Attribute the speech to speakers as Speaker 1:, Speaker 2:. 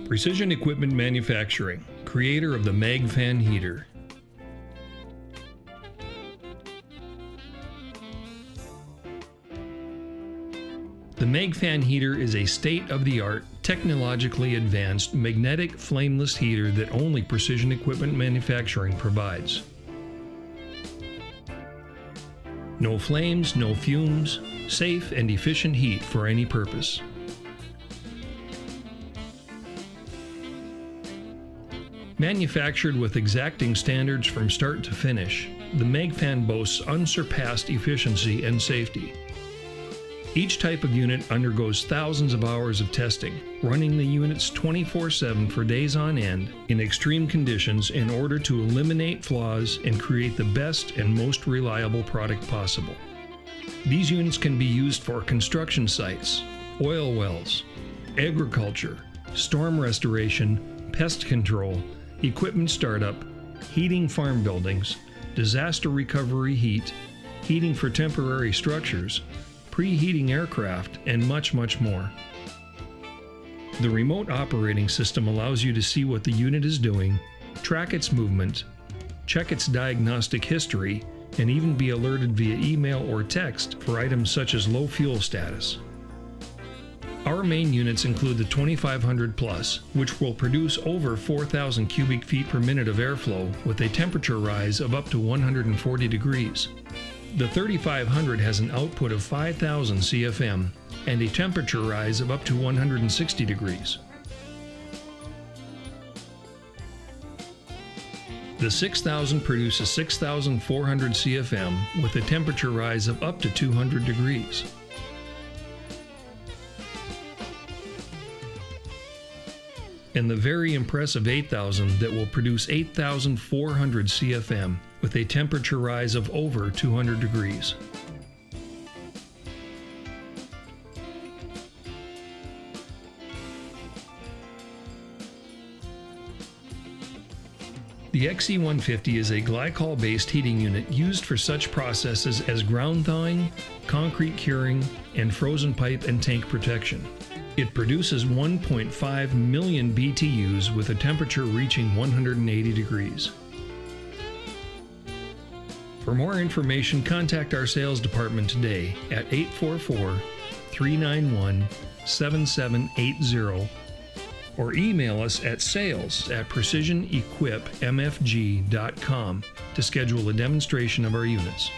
Speaker 1: Precision Equipment Manufacturing, creator of the Mag Fan Heater. The Mag Fan Heater is a state-of-the-art, technologically advanced, magnetic, flameless heater that only Precision Equipment Manufacturing provides. No flames, no fumes, safe and efficient heat for any purpose. Manufactured with exacting standards from start to finish, the Mag Fan boasts unsurpassed efficiency and safety. Each type of unit undergoes thousands of hours of testing, running the units 24/7 for days on end in extreme conditions in order to eliminate flaws and create the best and most reliable product possible. These units can be used for construction sites, oil wells, agriculture, storm restoration, pest control, equipment startup, heating farm buildings, disaster recovery heat, heating for temporary structures, preheating aircraft, and much, much more. The remote operating system allows you to see what the unit is doing, track its movement, check its diagnostic history, and even be alerted via email or text for items such as low fuel status. Our main units include the 2500 Plus, which will produce over 4,000 cubic feet per minute of airflow with a temperature rise of up to 140 degrees. The 3500 has an output of 5,000 CFM and a temperature rise of up to 160 degrees. The 6000 produces 6,400 CFM with a temperature rise of up to 200 degrees. And the very impressive 8000 that will produce 8,400 CFM with a temperature rise of over 200 degrees. The XE150 is a glycol-based heating unit used for such processes as ground thawing, concrete curing, and frozen pipe and tank protection. It produces 1.5 million BTUs with a temperature reaching 180 degrees. For more information, contact our sales department today at 844-391-7780 or email us at sales@precisionequipmfg.com to schedule a demonstration of our units.